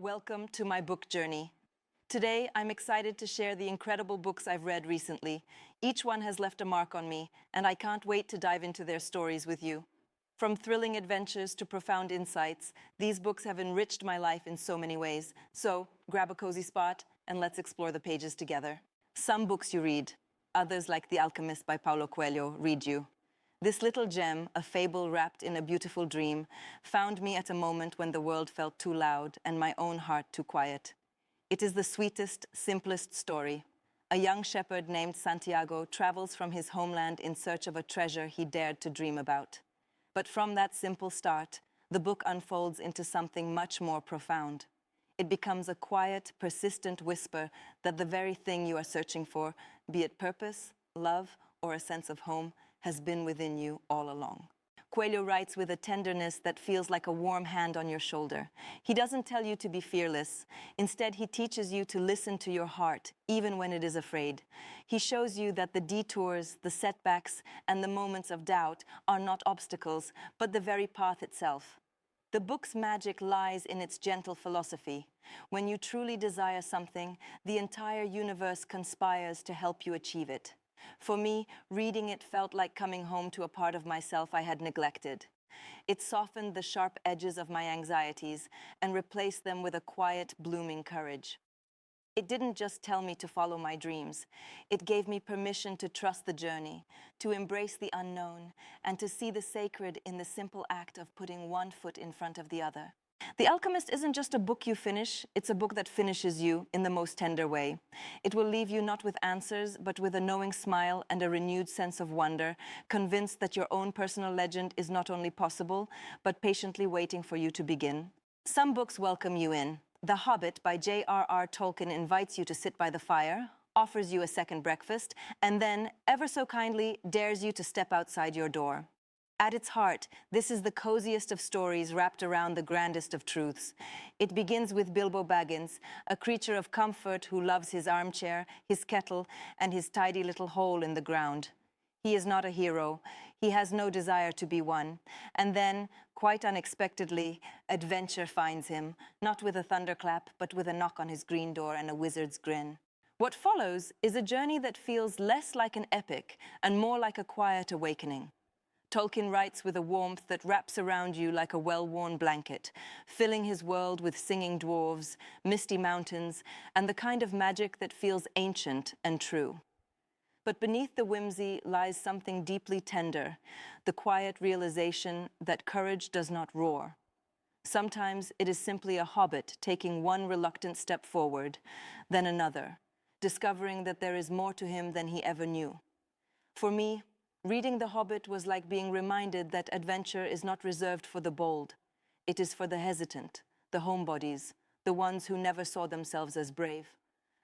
Welcome to my book journey. Today, I'm excited to share the incredible books I've read recently. Each one has left a mark on me, and I can't wait to dive into their stories with you. From thrilling adventures to profound insights, these books have enriched my life in so many ways. So, grab a cozy spot and let's explore the pages together. Some books you read, others, like The Alchemist by Paulo Coelho, read you. This little gem, a fable wrapped in a beautiful dream, found me at a moment when the world felt too loud and my own heart too quiet. It is the sweetest, simplest story. A young shepherd named Santiago travels from his homeland in search of a treasure he dared to dream about. But from that simple start, the book unfolds into something much more profound. It becomes a quiet, persistent whisper that the very thing you are searching for, be it purpose, love, or a sense of home, has been within you all along. Coelho writes with a tenderness that feels like a warm hand on your shoulder. He doesn't tell you to be fearless. Instead, he teaches you to listen to your heart, even when it is afraid. He shows you that the detours, the setbacks, and the moments of doubt are not obstacles, but the very path itself. The book's magic lies in its gentle philosophy. When you truly desire something, the entire universe conspires to help you achieve it. For me, reading it felt like coming home to a part of myself I had neglected. It softened the sharp edges of my anxieties and replaced them with a quiet, blooming courage. It didn't just tell me to follow my dreams. It gave me permission to trust the journey, to embrace the unknown, and to see the sacred in the simple act of putting one foot in front of the other. The Alchemist isn't just a book you finish, it's a book that finishes you in the most tender way. It will leave you not with answers, but with a knowing smile and a renewed sense of wonder, convinced that your own personal legend is not only possible, but patiently waiting for you to begin. Some books welcome you in. The Hobbit by J.R.R. Tolkien invites you to sit by the fire, offers you a second breakfast, and then, ever so kindly, dares you to step outside your door. At its heart, this is the coziest of stories wrapped around the grandest of truths. It begins with Bilbo Baggins, a creature of comfort who loves his armchair, his kettle, and his tidy little hole in the ground. He is not a hero. He has no desire to be one. And then, quite unexpectedly, adventure finds him, not with a thunderclap, but with a knock on his green door and a wizard's grin. What follows is a journey that feels less like an epic and more like a quiet awakening. Tolkien writes with a warmth that wraps around you like a well-worn blanket, filling his world with singing dwarves, misty mountains, and the kind of magic that feels ancient and true. But beneath the whimsy lies something deeply tender, the quiet realization that courage does not roar. Sometimes it is simply a hobbit taking one reluctant step forward, then another, discovering that there is more to him than he ever knew. For me, reading The Hobbit was like being reminded that adventure is not reserved for the bold. It is for the hesitant, the homebodies, the ones who never saw themselves as brave.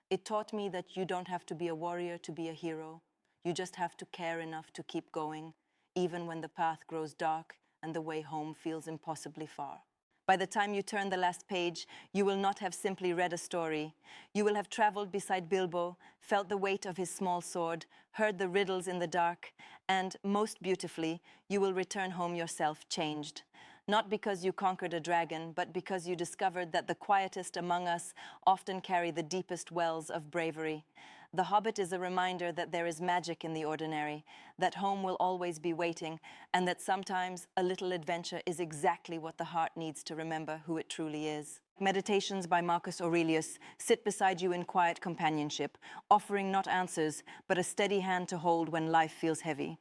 It taught me that you don't have to be a warrior to be a hero. You just have to care enough to keep going, even when the path grows dark and the way home feels impossibly far. By the time you turn the last page, you will not have simply read a story. You will have traveled beside Bilbo, felt the weight of his small sword, heard the riddles in the dark, and, most beautifully, you will return home yourself changed. Not because you conquered a dragon, but because you discovered that the quietest among us often carry the deepest wells of bravery. The Hobbit is a reminder that there is magic in the ordinary, that home will always be waiting, and that sometimes a little adventure is exactly what the heart needs to remember who it truly is. Meditations by Marcus Aurelius sit beside you in quiet companionship, offering not answers, but a steady hand to hold when life feels heavy.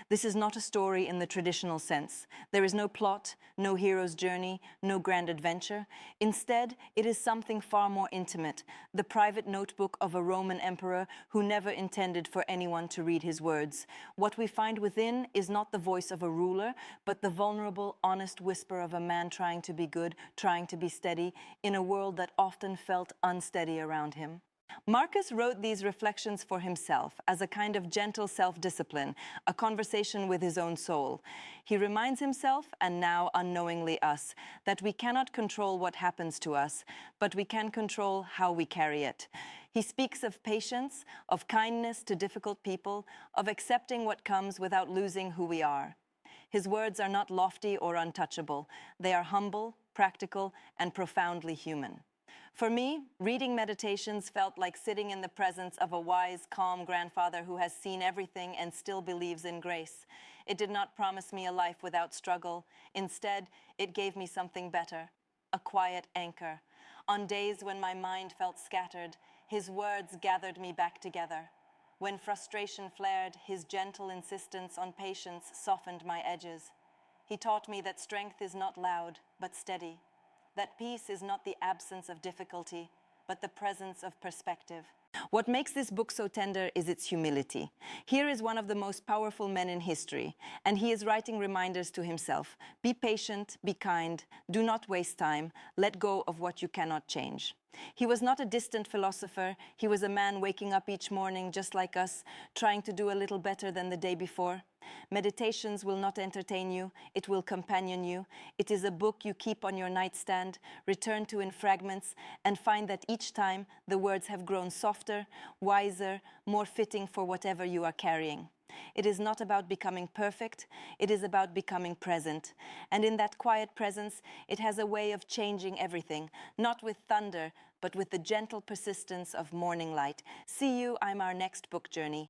This is not a story in the traditional sense. There is no plot, no hero's journey, no grand adventure. Instead, it is something far more intimate, the private notebook of a Roman emperor who never intended for anyone to read his words. What we find within is not the voice of a ruler, but the vulnerable, honest whisper of a man trying to be good, trying to be steady, in a world that often felt unsteady around him. Marcus wrote these reflections for himself as a kind of gentle self-discipline, a conversation with his own soul. He reminds himself, and now unknowingly us, that we cannot control what happens to us, but we can control how we carry it. He speaks of patience, of kindness to difficult people, of accepting what comes without losing who we are. His words are not lofty or untouchable. They are humble, practical, and profoundly human. For me, reading Meditations felt like sitting in the presence of a wise, calm grandfather who has seen everything and still believes in grace. It did not promise me a life without struggle. Instead, it gave me something better, a quiet anchor. On days when my mind felt scattered, his words gathered me back together. When frustration flared, his gentle insistence on patience softened my edges. He taught me that strength is not loud, but steady. That peace is not the absence of difficulty, but the presence of perspective. What makes this book so tender is its humility. Here is one of the most powerful men in history, and he is writing reminders to himself. Be patient, be kind, do not waste time, let go of what you cannot change. He was not a distant philosopher. He was a man waking up each morning just like us, trying to do a little better than the day before. Meditations will not entertain you, it will companion you. It is a book you keep on your nightstand, return to in fragments, and find that each time the words have grown softer, wiser, more fitting for whatever you are carrying. It is not about becoming perfect, it is about becoming present. And in that quiet presence, it has a way of changing everything, not with thunder, but with the gentle persistence of morning light. See you on our next book journey.